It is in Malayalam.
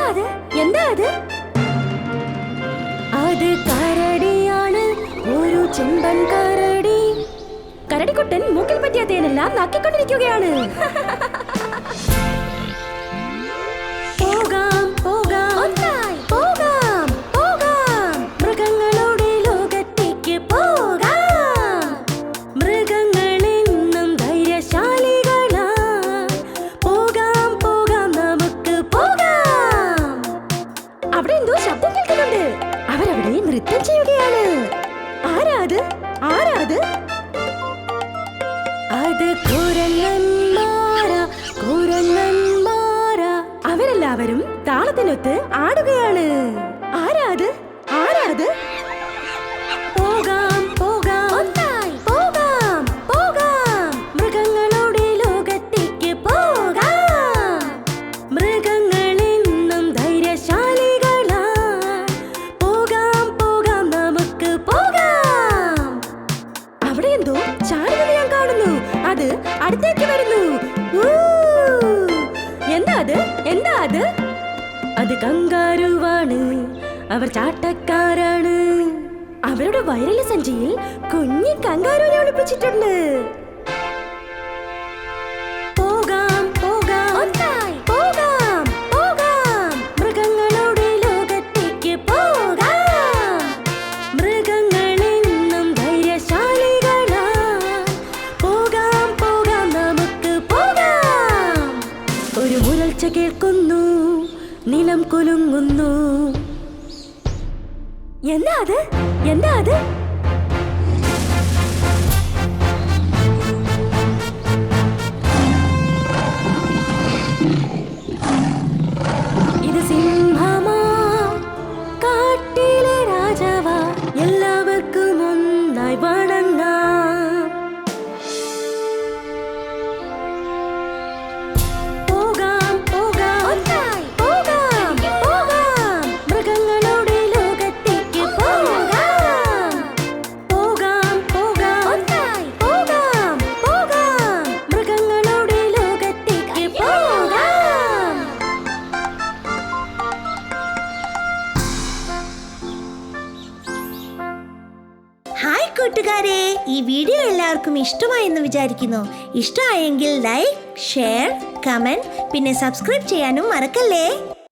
അത് എന്താ അത്? അത് കരടിയാണ്, ഒരു ചെമ്പൻ കരടി. കരടിക്കുട്ടൻ മൂക്കിൽ പറ്റിയ തേനെല്ലാം നക്കിക്കൊണ്ടിരിക്കുകയാണ്. പോകാം പോകാം പോകാം പോകാം, മൃഗങ്ങളുടെ ലോകത്തേക്ക് പോകാം. മൃഗങ്ങളെന്നും ധൈര്യശാലികളാ. പോകാം പോകാം നമുക്ക് പോകാം. അവിടെ എന്തോ ശബ്ദം കേൾക്കുന്നുണ്ട്. അവരവിടെ നൃത്തം ചെയ്യുകയാണ്. ആരാത്? ആരാത്? അത് കുരങ്ങന്മാരാ, കുരങ്ങന്മാരാ. അവരെല്ലാവരും താളത്തിനൊത്ത് ആടുകയാണ്. ആരാത്? ആരാത്? പോകാം പോകാം പോകാം പോകാം, മൃഗങ്ങളുടെ ലോകത്തേക്ക് പോകാം. മൃഗങ്ങളെന്നും ധൈര്യശാലികളാ. പോകാം പോകാം നമുക്ക് പോകാം. അവിടെ എന്തോ ചാടുന്നത് ഞാൻ കാണുന്നു. അത് അടുത്തേക്ക് വരുന്നു. എന്താ അത്? എന്താ അത്? അത് കങ്കാരുവാണ്. അവർ ചാട്ടക്കാരാണ്. അവരുടെ വയറിലെ സഞ്ചിയിൽ കുഞ്ഞി കങ്കാരുവിനെ ഒളിപ്പിച്ചിട്ടുണ്ട്. പോകാം പോകാം പോകാം പോകാം, മൃഗങ്ങളുടെ ലോകത്തേക്ക് പോകാം. മൃഗങ്ങളെന്നും ധൈര്യശാലികളാ. പോകാം പോകാം നമുക്ക് പോകാം. ഒരു മുരൾച്ച കേൾക്കുന്നു, നിലം കുലുങ്ങുന്നു. എന്താ അത്? എന്താ അത്? ഇത് സിംഹമാ, കാട്ടിലെ രാജാവാ. എല്ലാവർക്കും ഒന്നായി വണങ്ങാം. പോകാം പോകാം പോകാം പോകാം, മൃഗങ്ങളുടെ ലോകത്തേക്ക് പോകാം. പോകാം പോകാം പോകാം പോകാം, മൃഗങ്ങളുടെ ലോകത്തേക്ക് പോകാം. ഹായ് കൂട്ടുകാരെ, ഈ വീഡിയോ എല്ലാവർക്കും ഇഷ്ടമായെന്ന് വിചാരിക്കുന്നു. ഇഷ്ടമായെങ്കിൽ ലൈക്ക്, ഷെയർ, കമന്റ്, പിന്നെ സബ്സ്ക്രൈബ് ചെയ്യാനും മറക്കല്ലേ.